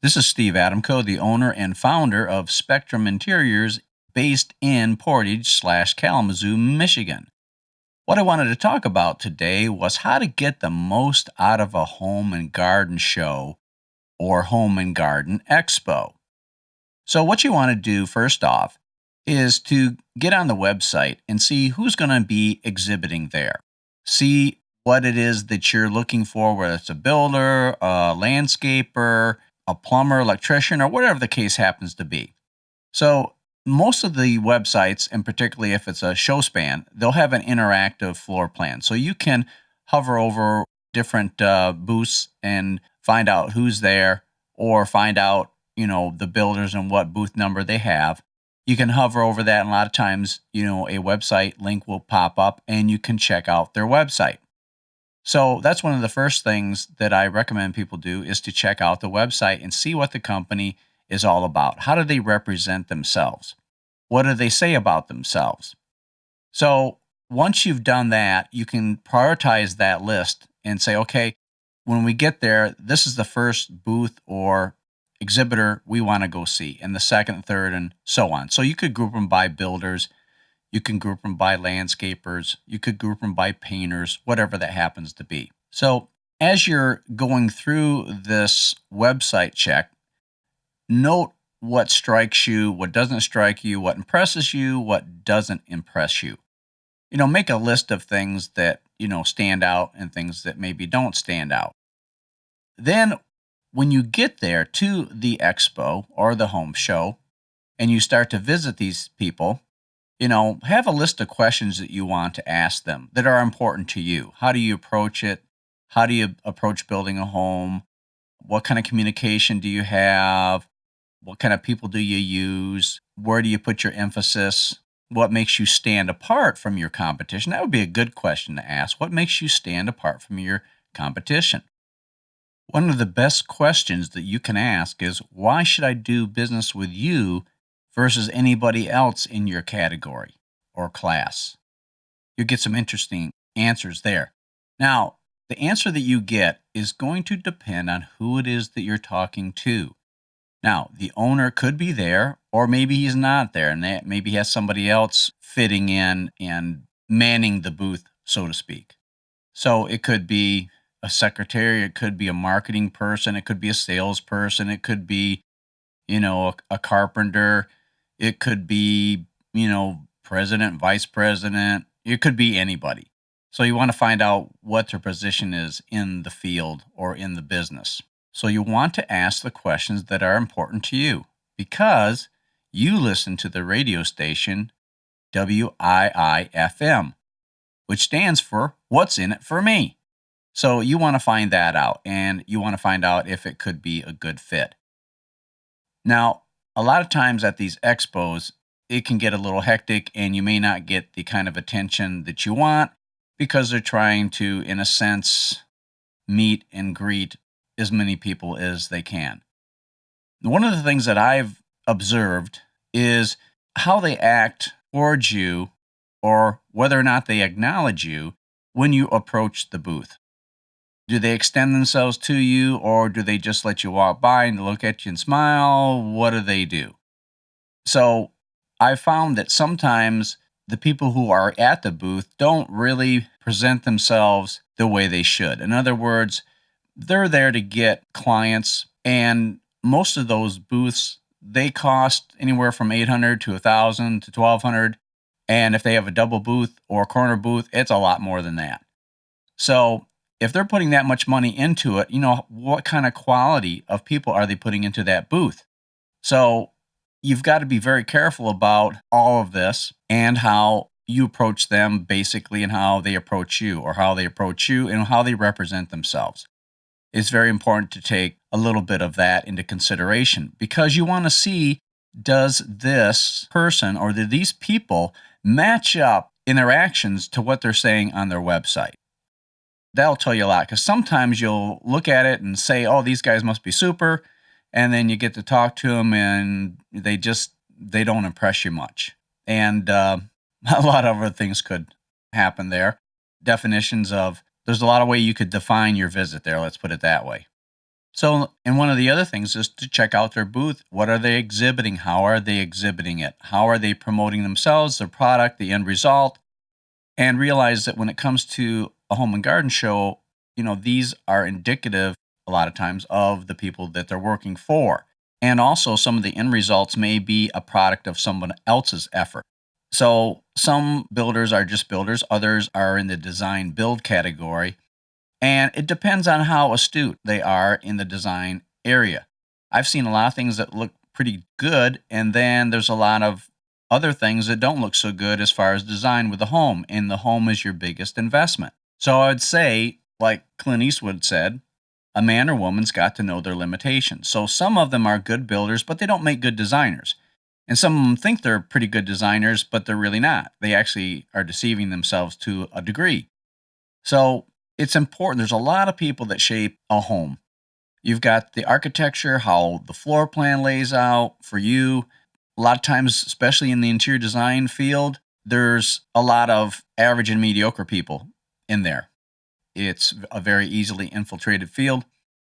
This is Steve Adamco, the owner and founder of Spectrum Interiors based in Portage/Kalamazoo, Michigan. What I wanted to talk about today was how to get the most out of a home and garden show or home and garden expo. So, what you want to do first off is to get on the website and see who's going to be exhibiting there. See what it is that you're looking for, whether it's a builder, a landscaper, a plumber, electrician, or whatever the case happens to be. So, most of the websites, and particularly if it's a show span, they'll have an interactive floor plan. So you can hover over different booths and find out who's there, or find out, the builders and what booth number they have. You can hover over that, and a lot of times, a website link will pop up and you can check out their website. So that's one of the first things that I recommend people do is to check out the website and see what the company is all about. How do they represent themselves? What do they say about themselves? So once you've done that, you can prioritize that list and say, okay, when we get there, this is the first booth or exhibitor we want to go see, and the second, third, and so on. So you could group them by builders. You can group them by landscapers. You could group them by painters, whatever that happens to be. So as you're going through this website check, note what strikes you, what doesn't strike you, what impresses you, what doesn't impress you. Make a list of things that, stand out and things that maybe don't stand out. Then when you get there to the expo or the home show and you start to visit these people, have a list of questions that you want to ask them that are important to you. How do you approach it? How do you approach building a home? What kind of communication do you have? What kind of people do you use? Where do you put your emphasis? What makes you stand apart from your competition? That would be a good question to ask. What makes you stand apart from your competition? One of the best questions that you can ask is, why should I do business with you versus anybody else in your category or class? You'll get some interesting answers there. Now, the answer that you get is going to depend on who it is that you're talking to. Now, the owner could be there, or maybe he's not there, and maybe he has somebody else fitting in and manning the booth, so to speak. So it could be a secretary, it could be a marketing person, it could be a salesperson, it could be, a carpenter, it could be, president, vice president, it could be anybody. So you want to find out what their position is in the field or in the business. So you want to ask the questions that are important to you because you listen to the radio station WIIFM, which stands for What's in It for Me. So you want to find that out, and you want to find out if it could be a good fit. Now, a lot of times at these expos, it can get a little hectic and you may not get the kind of attention that you want because they're trying to, in a sense, meet and greet as many people as they can. One of the things that I've observed is how they act towards you or whether or not they acknowledge you when you approach the booth. Do they extend themselves to you, or do they just let you walk by and look at you and smile? What do they do? So I found that sometimes the people who are at the booth don't really present themselves the way they should. In other words, they're there to get clients, and most of those booths, they cost anywhere from $800 to $1,000 to $1,200. And if they have a double booth or a corner booth, it's a lot more than that. So if they're putting that much money into it, what kind of quality of people are they putting into that booth? So you've got to be very careful about all of this and how you approach them basically, and how they approach you, or how they approach you and how they represent themselves. It's very important to take a little bit of that into consideration because you want to see, does this person or do these people match up in their actions to what they're saying on their website? That'll tell you a lot, because sometimes you'll look at it and say, oh, these guys must be super, and then you get to talk to them and they don't impress you much. And a lot of other things could happen there. Definitions of, there's a lot of way you could define your visit there, let's put it that way. So, and one of the other things is to check out their booth. What are they exhibiting? How are they exhibiting it? How are they promoting themselves, their product, the end result? And realize that when it comes to a home and garden show, these are indicative a lot of times of the people that they're working for. And also, some of the end results may be a product of someone else's effort. So, some builders are just builders, others are in the design build category. And it depends on how astute they are in the design area. I've seen a lot of things that look pretty good, and then there's a lot of other things that don't look so good as far as design with the home, and the home is your biggest investment. So I would say, like Clint Eastwood said, a man or woman's got to know their limitations. So some of them are good builders, but they don't make good designers. And some of them think they're pretty good designers, but they're really not. They actually are deceiving themselves to a degree. So it's important. There's a lot of people that shape a home. You've got the architecture, how the floor plan lays out for you. A lot of times, especially in the interior design field, there's a lot of average and mediocre people in there. It's a very easily infiltrated field.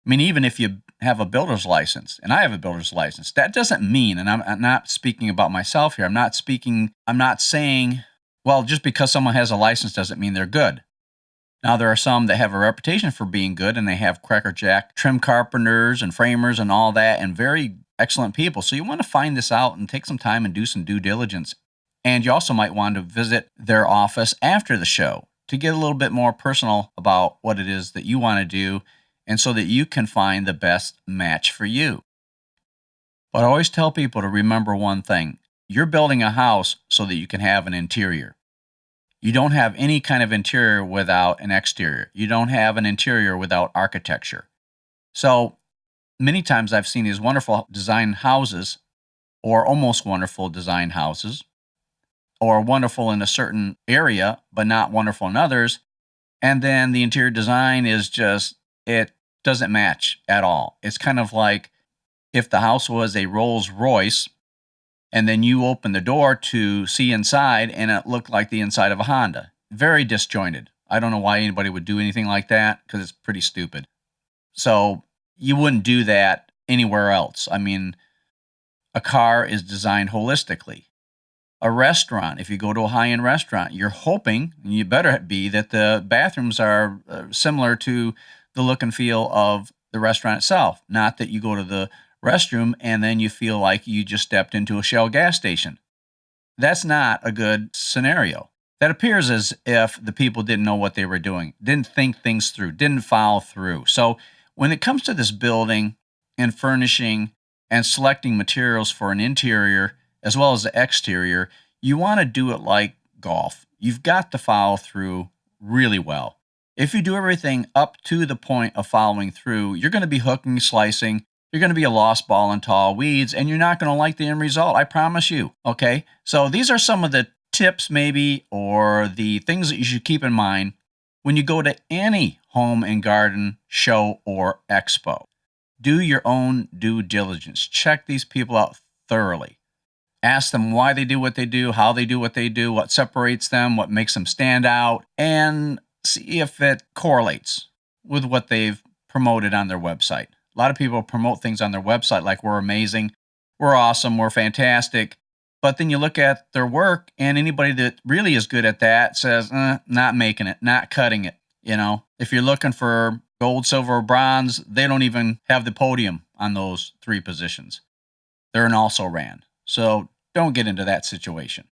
I mean, even if you have a builder's license, and I have a builder's license, that doesn't mean, and I'm not speaking about myself here, I'm not saying, well, just because someone has a license doesn't mean they're good. Now, there are some that have a reputation for being good, and they have crackerjack trim carpenters and framers and all that, and very excellent people. So you want to find this out and take some time and do some due diligence. And you also might want to visit their office after the show to get a little bit more personal about what it is that you want to do, and so that you can find the best match for you. But I always tell people to remember one thing. You're building a house so that you can have an interior. You don't have any kind of interior without an exterior. You don't have an interior without architecture. So many times I've seen these wonderful design houses, or almost wonderful design houses, or wonderful in a certain area, but not wonderful in others. And then the interior design is just, it doesn't match at all. It's kind of like if the house was a Rolls Royce, and then you open the door to see inside, and it looked like the inside of a Honda. Very disjointed. I don't know why anybody would do anything like that, because it's pretty stupid. So you wouldn't do that anywhere else. I mean, a car is designed holistically. A restaurant, if you go to a high-end restaurant, you're hoping, and you better be, that the bathrooms are similar to the look and feel of the restaurant itself. Not that you go to the restroom and then you feel like you just stepped into a Shell gas station. That's not a good scenario. That appears as if the people didn't know what they were doing, didn't think things through, didn't follow through. So when it comes to this building and furnishing and selecting materials for an interior as well as the exterior, you want to do it like golf. You've got to follow through really well. If you do everything up to the point of following through, you're going to be hooking, slicing. You're going to be a lost ball in tall weeds, and you're not going to like the end result. I promise you. Okay. So these are some of the tips, maybe, or the things that you should keep in mind when you go to any home and garden show or expo. Do your own due diligence. Check these people out thoroughly. Ask them why they do what they do, how they do what they do, what separates them, what makes them stand out, and see if it correlates with what they've promoted on their website. A lot of people promote things on their website like we're amazing, we're awesome, we're fantastic. But then you look at their work, and anybody that really is good at that says, not making it, not cutting it. If you're looking for gold, silver, or bronze, they don't even have the podium on those three positions. They're an also ran. So don't get into that situation.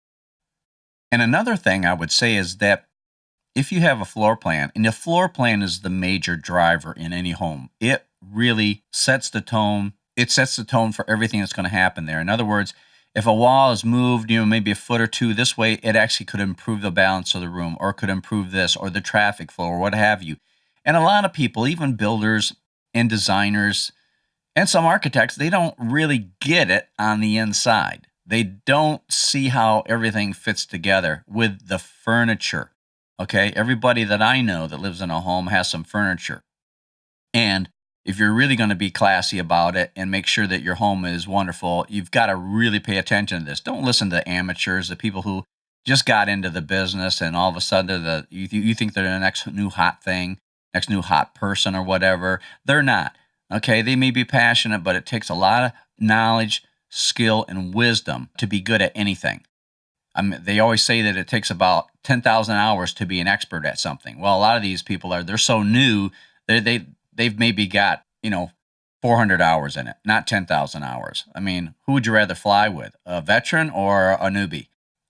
And another thing I would say is that if you have a floor plan, and the floor plan is the major driver in any home, it really sets the tone. It sets the tone for everything that's going to happen there. In other words, if a wall is moved, maybe a foot or two this way, it actually could improve the balance of the room, or could improve this, or the traffic flow, or what have you. And a lot of people, even builders and designers and some architects, they don't really get it on the inside. They don't see how everything fits together with the furniture. Okay, everybody that I know that lives in a home has some furniture. And if you're really going to be classy about it and make sure that your home is wonderful, you've got to really pay attention to this. Don't listen to amateurs, the people who just got into the business and all of a sudden you think they're the next new hot thing, next new hot person or whatever. They're not. Okay, they may be passionate, but it takes a lot of knowledge, skill, and wisdom to be good at anything. They always say that it takes about 10,000 hours to be an expert at something. Well, a lot of these people they're so new, they've maybe got, 400 hours in it, not 10,000 hours. I mean, who would you rather fly with, a veteran or a newbie?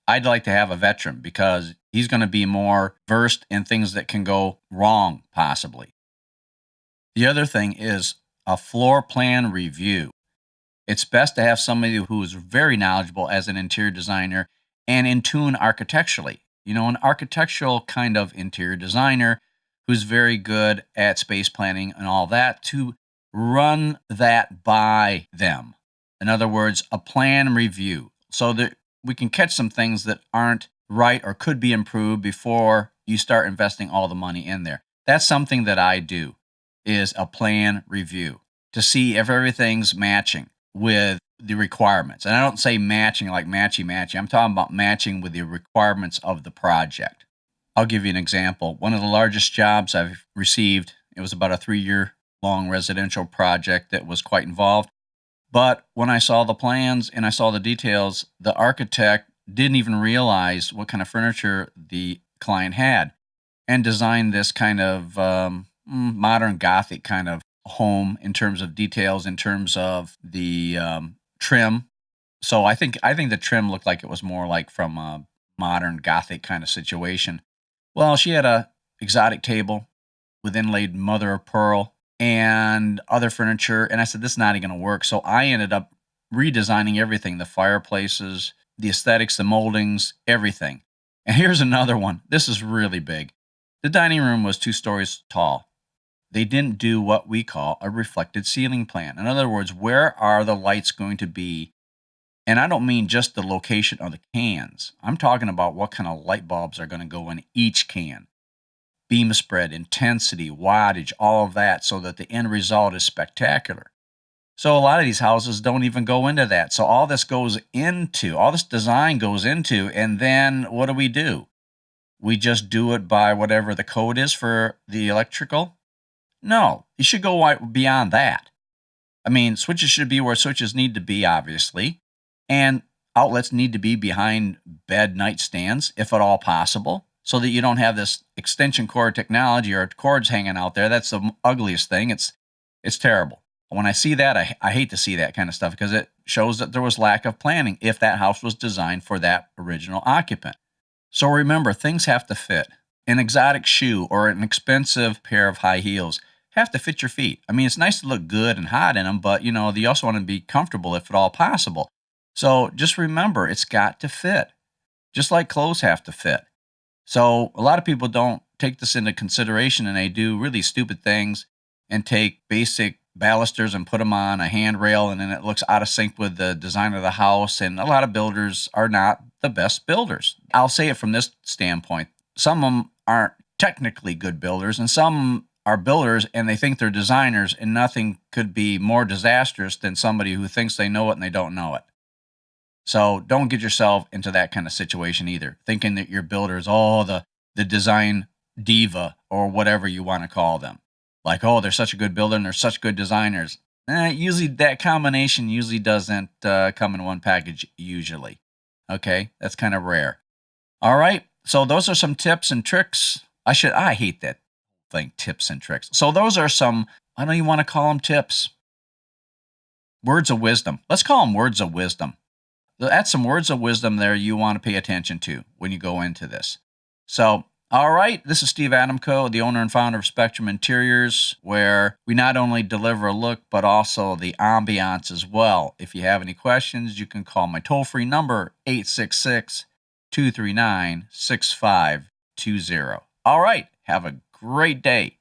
I'd like to have a veteran because he's going to be more versed in things that can go wrong, possibly. The other thing is a floor plan review. It's best to have somebody who is very knowledgeable as an interior designer and in tune architecturally. An architectural kind of interior designer who's very good at space planning and all that to run that by them. In other words, a plan review so that we can catch some things that aren't right or could be improved before you start investing all the money in there. That's something that I do, is a plan review to see if everything's matching with the requirements. And I don't say matching like matchy-matchy. I'm talking about matching with the requirements of the project. I'll give you an example. One of the largest jobs I've received, it was about a 3-year long residential project that was quite involved. But when I saw the plans and I saw the details, the architect didn't even realize what kind of furniture the client had and designed this kind of modern Gothic kind of home in terms of details, in terms of the trim. So I think the trim looked like it was more like from a modern Gothic kind of situation. Well, she had a exotic table with inlaid mother of pearl and other furniture, and I said, this is not going to work. So I ended up redesigning everything, the fireplaces, the aesthetics, the moldings, everything. And here's another one. This is really big. The dining room was 2 stories tall. They didn't do what we call a reflected ceiling plan. In other words, where are the lights going to be? And I don't mean just the location of the cans. I'm talking about what kind of light bulbs are going to go in each can. Beam spread, intensity, wattage, all of that, so that the end result is spectacular. So a lot of these houses don't even go into that. So all this design goes into, and then what do? We just do it by whatever the code is for the electrical? No, you should go beyond that. I mean, switches should be where switches need to be, obviously, and outlets need to be behind bed nightstands, if at all possible, so that you don't have this extension cord technology or cords hanging out there. That's the ugliest thing. It's terrible. When I see that, I hate to see that kind of stuff because it shows that there was lack of planning if that house was designed for that original occupant. So remember, things have to fit. An exotic shoe or an expensive pair of high heels have to fit your feet. I mean, it's nice to look good and hot in them, but you also want to be comfortable if at all possible. So just remember, it's got to fit, just like clothes have to fit. So a lot of people don't take this into consideration, and they do really stupid things and take basic balusters and put them on a handrail, and then it looks out of sync with the design of the house. And a lot of builders are not the best builders. I'll say it from this standpoint. Some of them aren't technically good builders, and some are builders and they think they're designers, and nothing could be more disastrous than somebody who thinks they know it and they don't know it. So don't get yourself into that kind of situation either, thinking that your builder is the design diva or whatever you want to call them. Like, oh, they're such a good builder and they're such good designers. Usually that combination usually doesn't come in one package usually. Okay, that's kind of rare. All right, so those are some tips and tricks. I hate that thing, tips and tricks. So those are some, I don't even want to call them tips. Words of wisdom. Let's call them words of wisdom. That's some words of wisdom there you want to pay attention to when you go into this. So, all right, this is Steve Adamco, the owner and founder of Spectrum Interiors, where we not only deliver a look, but also the ambiance as well. If you have any questions, you can call my toll-free number, 866-239-6520. All right, have a great day.